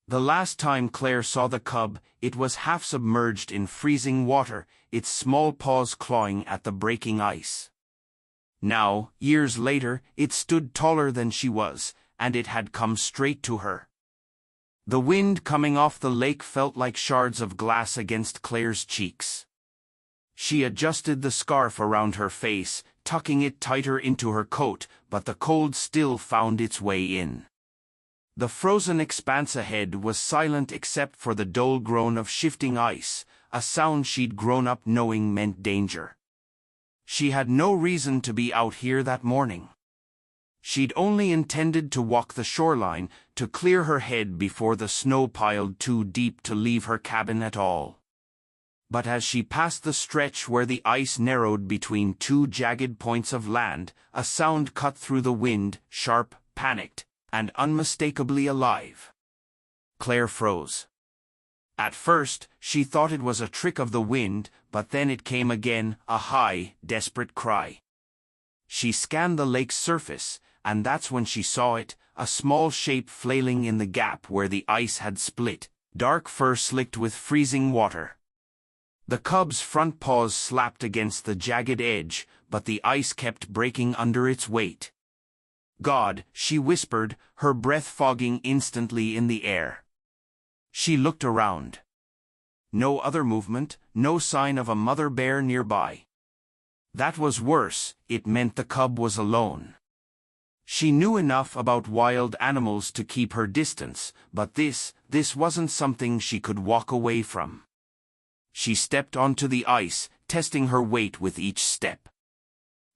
The last time Claire saw the cub, it was half submerged in freezing water, its small paws clawing at the breaking ice. Now, years later, it stood taller than she was, and it had come straight to her. The wind coming off the lake felt like shards of glass against Claire's cheeks. She adjusted the scarf around her face, tucking it tighter into her coat, but the cold still found its way in. The frozen expanse ahead was silent except for the dull groan of shifting ice, a sound she'd grown up knowing meant danger. She had no reason to be out here that morning. She'd only intended to walk the shoreline, to clear her head before the snow piled too deep to leave her cabin at all. But as she passed the stretch where the ice narrowed between two jagged points of land, a sound cut through the wind, sharp, panicked, and unmistakably alive. Claire froze. At first, she thought it was a trick of the wind, but then it came again, a high, desperate cry. She scanned the lake's surface, and that's when she saw it, a small shape flailing in the gap where the ice had split, dark fur slicked with freezing water. The cub's front paws slapped against the jagged edge, but the ice kept breaking under its weight. "God," she whispered, her breath fogging instantly in the air. She looked around. No other movement, no sign of a mother bear nearby. That was worse, it meant the cub was alone. She knew enough about wild animals to keep her distance, but this wasn't something she could walk away from. She stepped onto the ice, testing her weight with each step.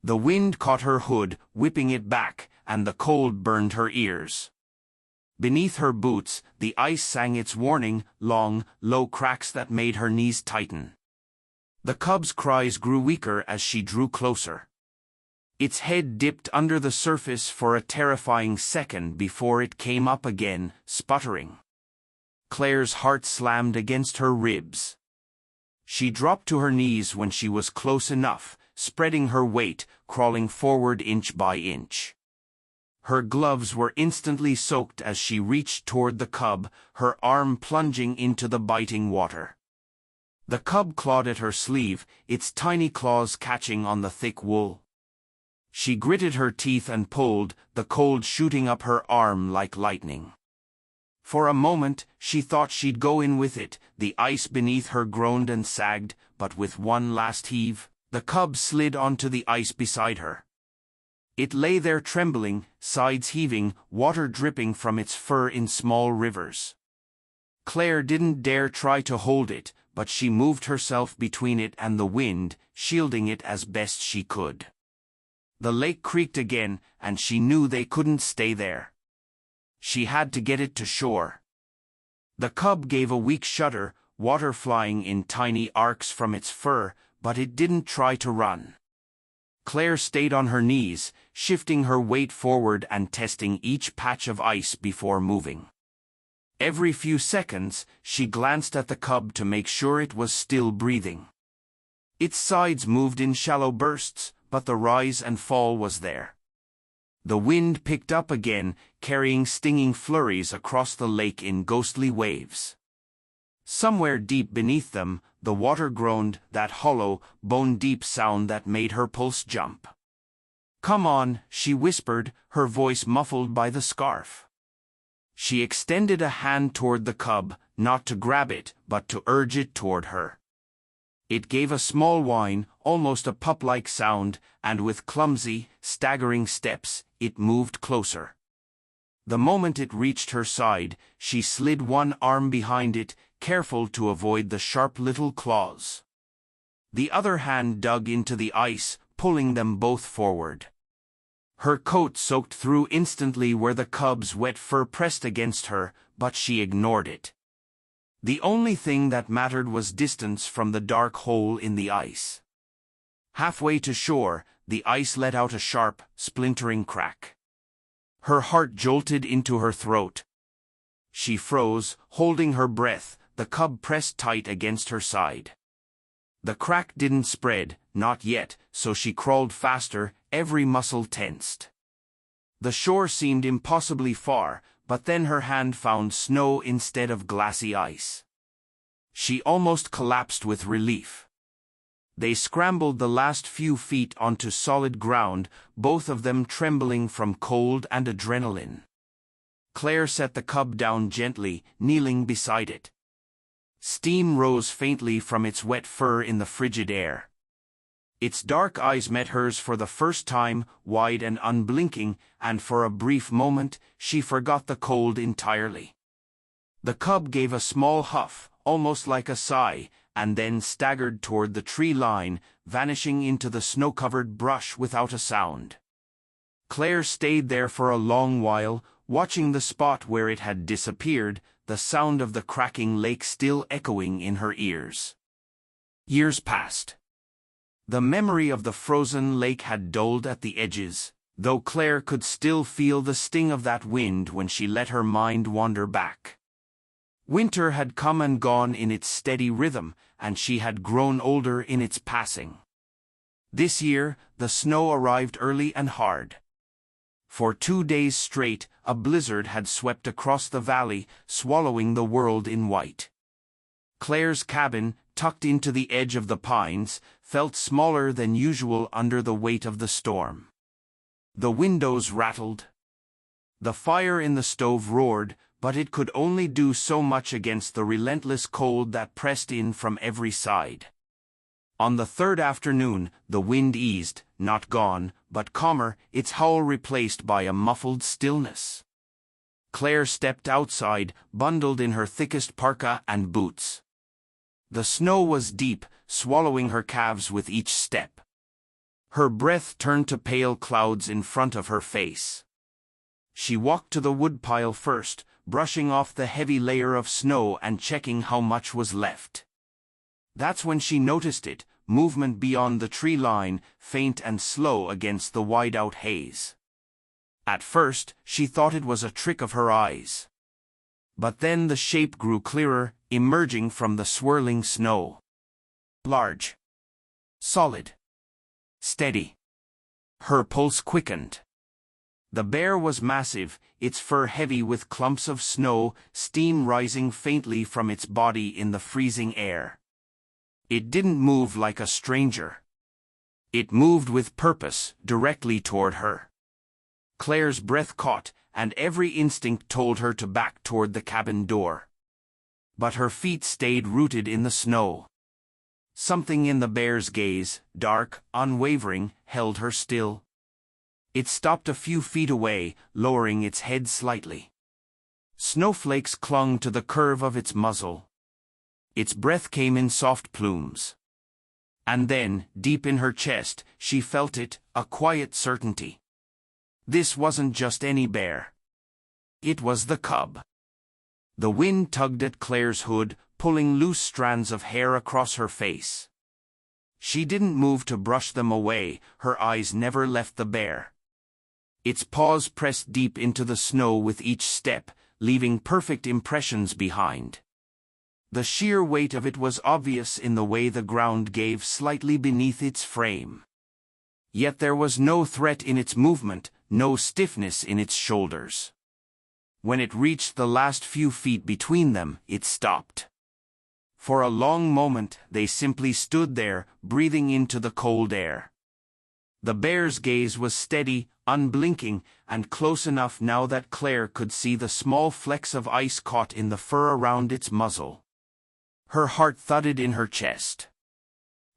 The wind caught her hood, whipping it back, and the cold burned her ears. Beneath her boots, the ice sang its warning, long, low cracks that made her knees tighten. The cub's cries grew weaker as she drew closer. Its head dipped under the surface for a terrifying second before it came up again, sputtering. Claire's heart slammed against her ribs. She dropped to her knees when she was close enough, spreading her weight, crawling forward inch by inch. Her gloves were instantly soaked as she reached toward the cub, her arm plunging into the biting water. The cub clawed at her sleeve, its tiny claws catching on the thick wool. She gritted her teeth and pulled, the cold shooting up her arm like lightning. For a moment, she thought she'd go in with it. The ice beneath her groaned and sagged, but with one last heave, the cub slid onto the ice beside her. It lay there trembling, sides heaving, water dripping from its fur in small rivers. Claire didn't dare try to hold it, but she moved herself between it and the wind, shielding it as best she could. The lake creaked again, and she knew they couldn't stay there. She had to get it to shore. The cub gave a weak shudder, water flying in tiny arcs from its fur, but it didn't try to run. Claire stayed on her knees, shifting her weight forward and testing each patch of ice before moving. Every few seconds, she glanced at the cub to make sure it was still breathing. Its sides moved in shallow bursts, but the rise and fall was there. The wind picked up again, carrying stinging flurries across the lake in ghostly waves. Somewhere deep beneath them, the water groaned, that hollow, bone-deep sound that made her pulse jump. "Come on," she whispered, her voice muffled by the scarf. She extended a hand toward the cub, not to grab it, but to urge it toward her. It gave a small whine, almost a pup-like sound, and with clumsy, staggering steps, it moved closer. The moment it reached her side, she slid one arm behind it, careful to avoid the sharp little claws. The other hand dug into the ice, pulling them both forward. Her coat soaked through instantly where the cub's wet fur pressed against her, but she ignored it. The only thing that mattered was distance from the dark hole in the ice. Halfway to shore, the ice let out a sharp, splintering crack. Her heart jolted into her throat. She froze, holding her breath, the cub pressed tight against her side. The crack didn't spread, not yet, so she crawled faster, every muscle tensed. The shore seemed impossibly far, but then her hand found snow instead of glassy ice. She almost collapsed with relief. They scrambled the last few feet onto solid ground, both of them trembling from cold and adrenaline. Claire set the cub down gently, kneeling beside it. Steam rose faintly from its wet fur in the frigid air. Its dark eyes met hers for the first time, wide and unblinking, and for a brief moment, she forgot the cold entirely. The cub gave a small huff, almost like a sigh, and then staggered toward the tree line, vanishing into the snow-covered brush without a sound. Claire stayed there for a long while, watching the spot where it had disappeared, the sound of the cracking lake still echoing in her ears. Years passed. The memory of the frozen lake had dulled at the edges, though Claire could still feel the sting of that wind when she let her mind wander back. Winter had come and gone in its steady rhythm, and she had grown older in its passing. This year, the snow arrived early and hard. For 2 days straight, a blizzard had swept across the valley, swallowing the world in white. Claire's cabin, tucked into the edge of the pines, felt smaller than usual under the weight of the storm. The windows rattled. The fire in the stove roared, but it could only do so much against the relentless cold that pressed in from every side. On the third afternoon, the wind eased, not gone, but calmer, its howl replaced by a muffled stillness. Claire stepped outside, bundled in her thickest parka and boots. The snow was deep, swallowing her calves with each step. Her breath turned to pale clouds in front of her face. She walked to the woodpile first, brushing off the heavy layer of snow and checking how much was left. That's when she noticed it, movement beyond the tree line, faint and slow against the wide-out haze. At first, she thought it was a trick of her eyes. But then the shape grew clearer, emerging from the swirling snow. Large. Solid. Steady. Her pulse quickened. The bear was massive, its fur heavy with clumps of snow, steam rising faintly from its body in the freezing air. It didn't move like a stranger. It moved with purpose, directly toward her. Claire's breath caught, and every instinct told her to back toward the cabin door. But her feet stayed rooted in the snow. Something in the bear's gaze, dark, unwavering, held her still. It stopped a few feet away, lowering its head slightly. Snowflakes clung to the curve of its muzzle. Its breath came in soft plumes. And then, deep in her chest, she felt it, a quiet certainty. This wasn't just any bear. It was the cub. The wind tugged at Claire's hood, pulling loose strands of hair across her face. She didn't move to brush them away, her eyes never left the bear. Its paws pressed deep into the snow with each step, leaving perfect impressions behind. The sheer weight of it was obvious in the way the ground gave slightly beneath its frame. Yet there was no threat in its movement, no stiffness in its shoulders. When it reached the last few feet between them, it stopped. For a long moment, they simply stood there, breathing into the cold air. The bear's gaze was steady, unblinking, and close enough now that Claire could see the small flecks of ice caught in the fur around its muzzle. Her heart thudded in her chest.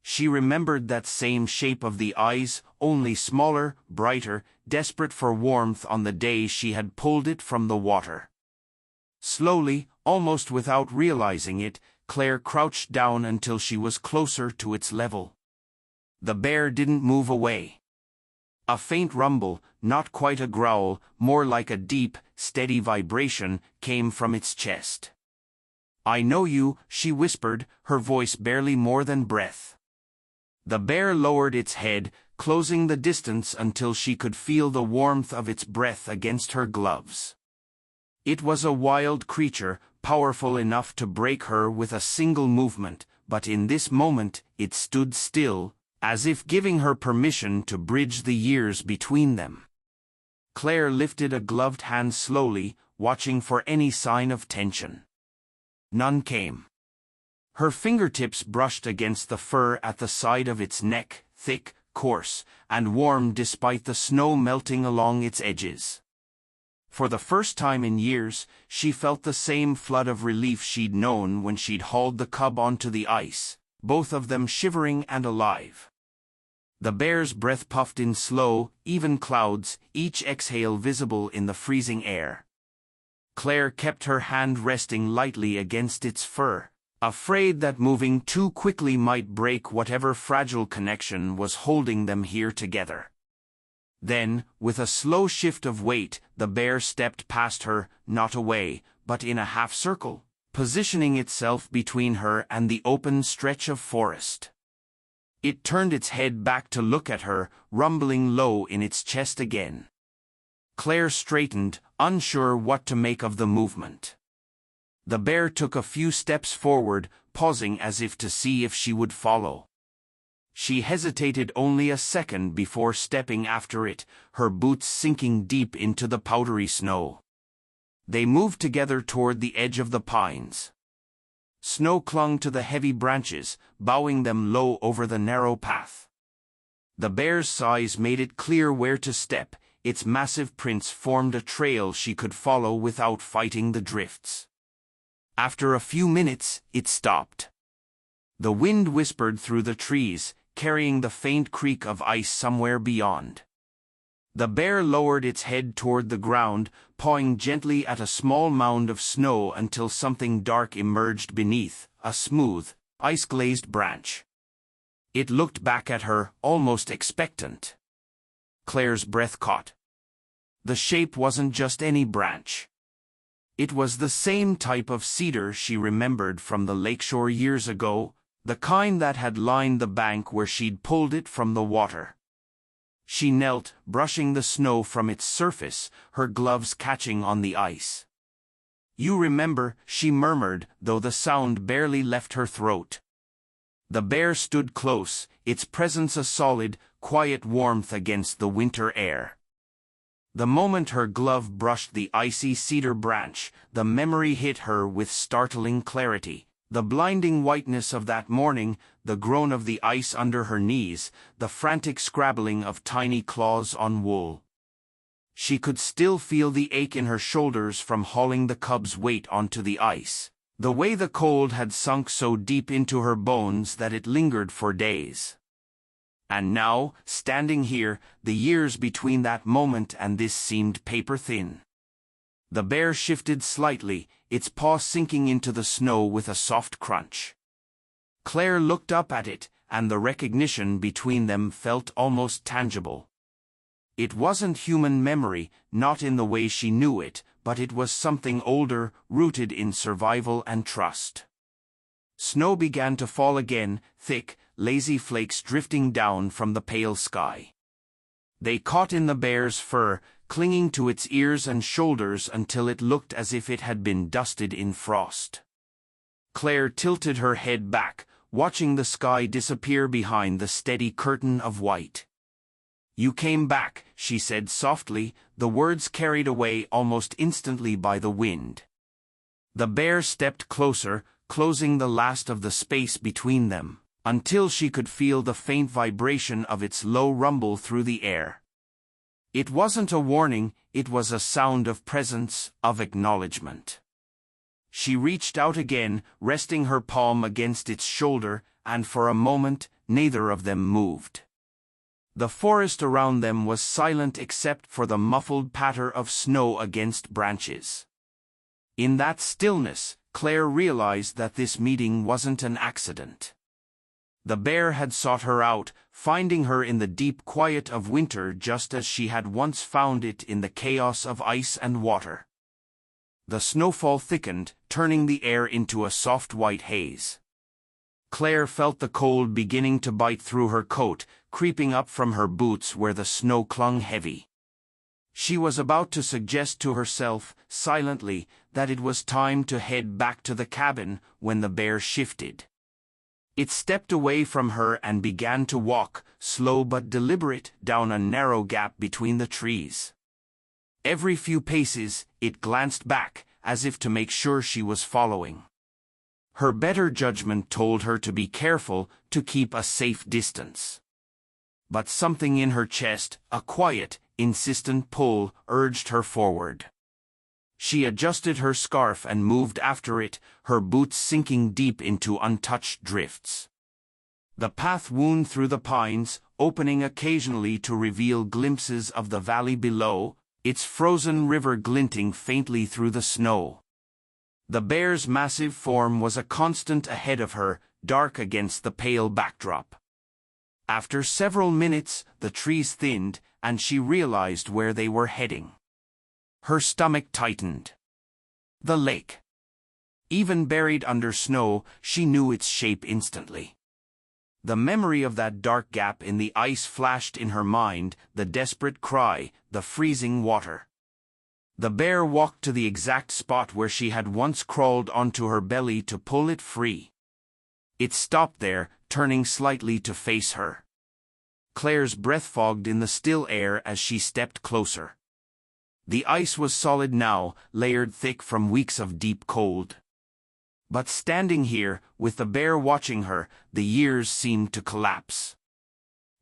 She remembered that same shape of the eyes, only smaller, brighter, desperate for warmth on the day she had pulled it from the water. Slowly, almost without realizing it, Claire crouched down until she was closer to its level. The bear didn't move away. A faint rumble, not quite a growl, more like a deep, steady vibration, came from its chest. "I know you," she whispered, her voice barely more than breath. The bear lowered its head, closing the distance until she could feel the warmth of its breath against her gloves. It was a wild creature, powerful enough to break her with a single movement, but in this moment it stood still, as if giving her permission to bridge the years between them. Claire lifted a gloved hand slowly, watching for any sign of tension. None came. Her fingertips brushed against the fur at the side of its neck, thick, coarse, and warm despite the snow melting along its edges. For the first time in years, she felt the same flood of relief she'd known when she'd hauled the cub onto the ice, both of them shivering and alive. The bear's breath puffed in slow, even clouds, each exhale visible in the freezing air. Claire kept her hand resting lightly against its fur, afraid that moving too quickly might break whatever fragile connection was holding them here together. Then, with a slow shift of weight, the bear stepped past her, not away, but in a half-circle, positioning itself between her and the open stretch of forest. It turned its head back to look at her, rumbling low in its chest again. Claire straightened, unsure what to make of the movement. The bear took a few steps forward, pausing as if to see if she would follow. She hesitated only a second before stepping after it, her boots sinking deep into the powdery snow. They moved together toward the edge of the pines. Snow clung to the heavy branches, bowing them low over the narrow path. The bear's size made it clear where to step, its massive prints formed a trail she could follow without fighting the drifts. After a few minutes, it stopped. The wind whispered through the trees, carrying the faint creak of ice somewhere beyond. The bear lowered its head toward the ground, pawing gently at a small mound of snow until something dark emerged beneath, a smooth, ice-glazed branch. It looked back at her, almost expectant. Claire's breath caught. The shape wasn't just any branch. It was the same type of cedar she remembered from the lakeshore years ago, the kind that had lined the bank where she'd pulled it from the water. She knelt, brushing the snow from its surface, her gloves catching on the ice. "You remember," she murmured, though the sound barely left her throat. The bear stood close, its presence a solid, quiet warmth against the winter air. The moment her glove brushed the icy cedar branch, the memory hit her with startling clarity. The blinding whiteness of that morning, the groan of the ice under her knees, the frantic scrabbling of tiny claws on wool. She could still feel the ache in her shoulders from hauling the cub's weight onto the ice, the way the cold had sunk so deep into her bones that it lingered for days. And now, standing here, the years between that moment and this seemed paper-thin. The bear shifted slightly, its paw sinking into the snow with a soft crunch. Claire looked up at it, and the recognition between them felt almost tangible. It wasn't human memory, not in the way she knew it, but it was something older, rooted in survival and trust. Snow began to fall again, thick, lazy flakes drifting down from the pale sky. They caught in the bear's fur, clinging to its ears and shoulders until it looked as if it had been dusted in frost. Claire tilted her head back, watching the sky disappear behind the steady curtain of white. "You came back," she said softly, the words carried away almost instantly by the wind. The bear stepped closer, closing the last of the space between them, until she could feel the faint vibration of its low rumble through the air. It wasn't a warning, it was a sound of presence, of acknowledgement. She reached out again, resting her palm against its shoulder, and for a moment, neither of them moved. The forest around them was silent except for the muffled patter of snow against branches. In that stillness, Claire realized that this meeting wasn't an accident. The bear had sought her out, finding her in the deep quiet of winter just as she had once found it in the chaos of ice and water. The snowfall thickened, turning the air into a soft white haze. Claire felt the cold beginning to bite through her coat, creeping up from her boots where the snow clung heavy. She was about to suggest to herself, silently, that it was time to head back to the cabin when the bear shifted. It stepped away from her and began to walk, slow but deliberate, down a narrow gap between the trees. Every few paces, it glanced back, as if to make sure she was following. Her better judgment told her to be careful, to keep a safe distance. But something in her chest, a quiet, insistent pull, urged her forward. She adjusted her scarf and moved after it, her boots sinking deep into untouched drifts. The path wound through the pines, opening occasionally to reveal glimpses of the valley below, its frozen river glinting faintly through the snow. The bear's massive form was a constant ahead of her, dark against the pale backdrop. After several minutes, the trees thinned, and she realized where they were heading. Her stomach tightened. The lake. Even buried under snow, she knew its shape instantly. The memory of that dark gap in the ice flashed in her mind, the desperate cry, the freezing water. The bear walked to the exact spot where she had once crawled onto her belly to pull it free. It stopped there, turning slightly to face her. Claire's breath fogged in the still air as she stepped closer. The ice was solid now, layered thick from weeks of deep cold. But standing here, with the bear watching her, the years seemed to collapse.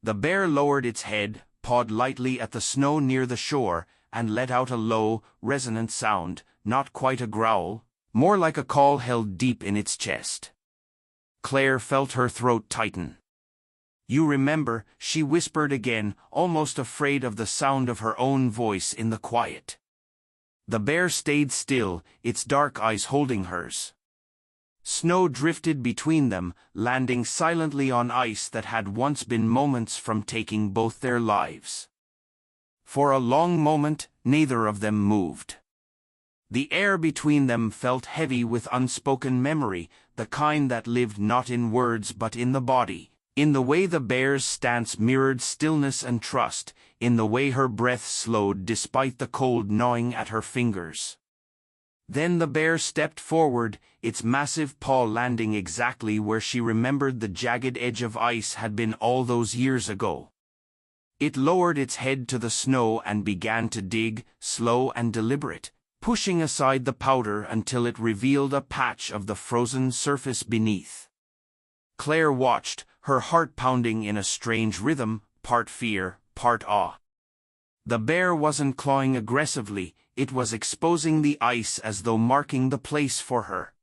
The bear lowered its head, pawed lightly at the snow near the shore, and let out a low, resonant sound, not quite a growl, more like a call held deep in its chest. Claire felt her throat tighten. "You remember," she whispered again, almost afraid of the sound of her own voice in the quiet. The bear stayed still, its dark eyes holding hers. Snow drifted between them, landing silently on ice that had once been moments from taking both their lives. For a long moment, neither of them moved. The air between them felt heavy with unspoken memory, the kind that lived not in words but in the body, in the way the bear's stance mirrored stillness and trust, in the way her breath slowed despite the cold gnawing at her fingers. Then the bear stepped forward, its massive paw landing exactly where she remembered the jagged edge of ice had been all those years ago. It lowered its head to the snow and began to dig, slow and deliberate, pushing aside the powder until it revealed a patch of the frozen surface beneath. Claire watched, her heart pounding in a strange rhythm, part fear, part awe. The bear wasn't clawing aggressively, it was exposing the ice as though marking the place for her.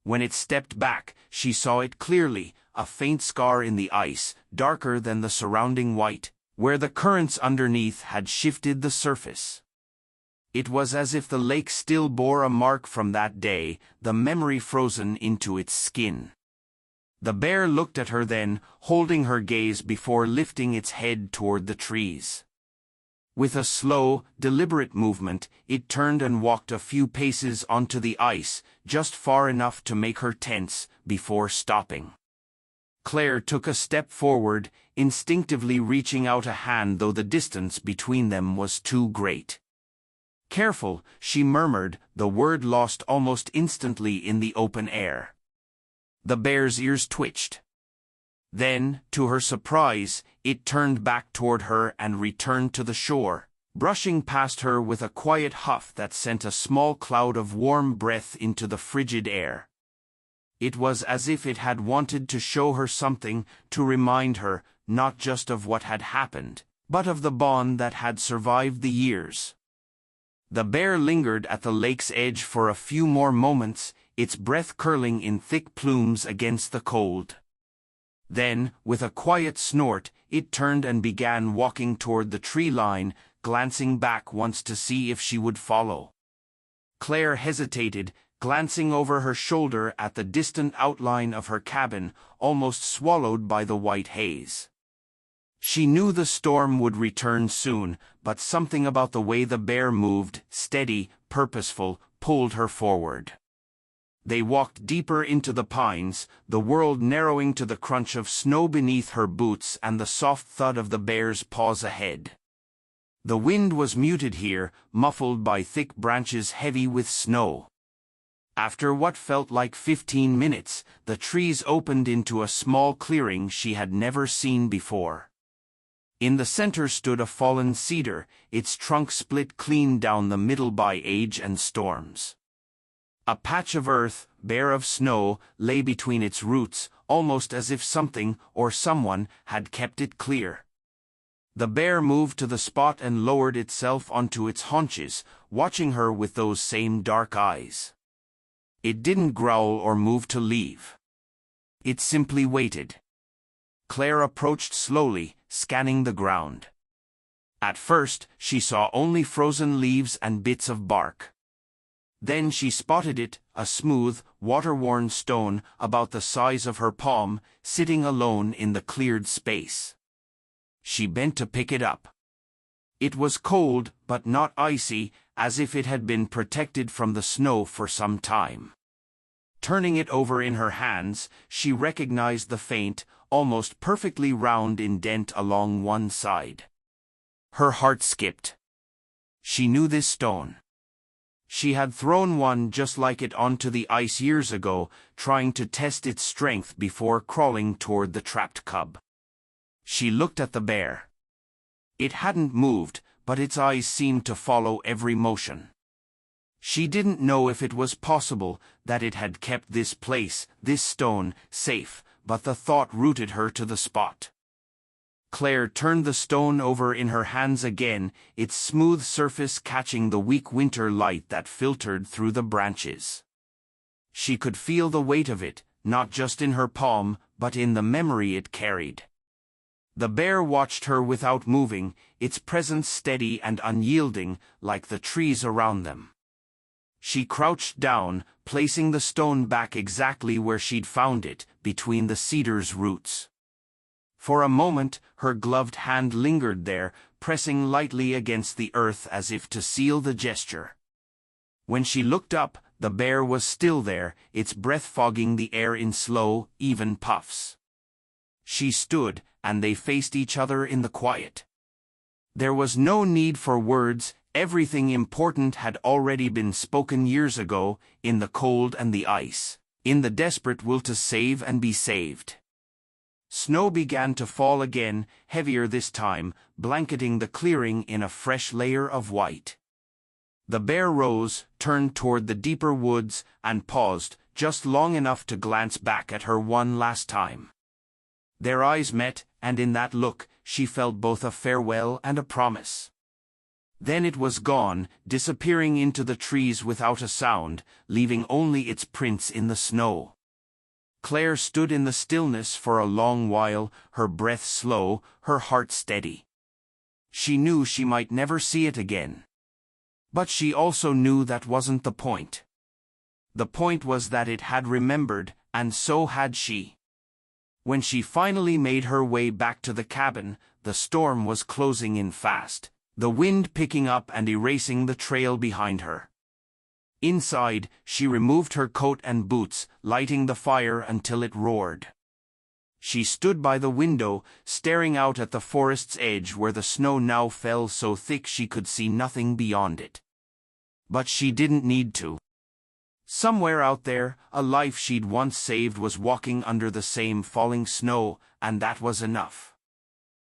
When it stepped back, she saw it clearly, a faint scar in the ice, darker than the surrounding white, where the currents underneath had shifted the surface. It was as if the lake still bore a mark from that day, the memory frozen into its skin. The bear looked at her then, holding her gaze before lifting its head toward the trees. With a slow, deliberate movement, it turned and walked a few paces onto the ice, just far enough to make her tense, before stopping. Claire took a step forward, instinctively reaching out a hand though the distance between them was too great. "Careful," she murmured, the word lost almost instantly in the open air. The bear's ears twitched. Then, to her surprise, it turned back toward her and returned to the shore, brushing past her with a quiet huff that sent a small cloud of warm breath into the frigid air. It was as if it had wanted to show her something, to remind her, not just of what had happened, but of the bond that had survived the years. The bear lingered at the lake's edge for a few more moments, its breath curling in thick plumes against the cold. Then, with a quiet snort, it turned and began walking toward the tree line, glancing back once to see if she would follow. Claire hesitated, glancing over her shoulder at the distant outline of her cabin, almost swallowed by the white haze. She knew the storm would return soon, but something about the way the bear moved, steady, purposeful, pulled her forward. They walked deeper into the pines, the world narrowing to the crunch of snow beneath her boots and the soft thud of the bear's paws ahead. The wind was muted here, muffled by thick branches heavy with snow. After what felt like 15 minutes, the trees opened into a small clearing she had never seen before. In the center stood a fallen cedar, its trunk split clean down the middle by age and storms. A patch of earth, bare of snow, lay between its roots, almost as if something or someone had kept it clear. The bear moved to the spot and lowered itself onto its haunches, watching her with those same dark eyes. It didn't growl or move to leave. It simply waited. Claire approached slowly, scanning the ground. At first, she saw only frozen leaves and bits of bark. Then she spotted it, a smooth, water-worn stone about the size of her palm, sitting alone in the cleared space. She bent to pick it up. It was cold, but not icy, as if it had been protected from the snow for some time. Turning it over in her hands, she recognized the faint, almost perfectly round indent along one side. Her heart skipped. She knew this stone. She had thrown one just like it onto the ice years ago, trying to test its strength before crawling toward the trapped cub. She looked at the bear. It hadn't moved, but its eyes seemed to follow every motion. She didn't know if it was possible that it had kept this place, this stone, safe, but the thought rooted her to the spot. Claire turned the stone over in her hands again, its smooth surface catching the weak winter light that filtered through the branches. She could feel the weight of it, not just in her palm, but in the memory it carried. The bear watched her without moving, its presence steady and unyielding, like the trees around them. She crouched down, placing the stone back exactly where she'd found it, between the cedar's roots. For a moment, her gloved hand lingered there, pressing lightly against the earth as if to seal the gesture. When she looked up, the bear was still there, its breath fogging the air in slow, even puffs. She stood, and they faced each other in the quiet. There was no need for words, everything important had already been spoken years ago, in the cold and the ice, in the desperate will to save and be saved. Snow began to fall again, heavier this time, blanketing the clearing in a fresh layer of white. The bear rose, turned toward the deeper woods, and paused, just long enough to glance back at her one last time. Their eyes met, and in that look, she felt both a farewell and a promise. Then it was gone, disappearing into the trees without a sound, leaving only its prints in the snow. Claire stood in the stillness for a long while, her breath slow, her heart steady. She knew she might never see it again. But she also knew that wasn't the point. The point was that it had remembered, and so had she. When she finally made her way back to the cabin, the storm was closing in fast, the wind picking up and erasing the trail behind her. Inside, she removed her coat and boots, lighting the fire until it roared. She stood by the window, staring out at the forest's edge where the snow now fell so thick she could see nothing beyond it. But she didn't need to. Somewhere out there, a life she'd once saved was walking under the same falling snow, and that was enough.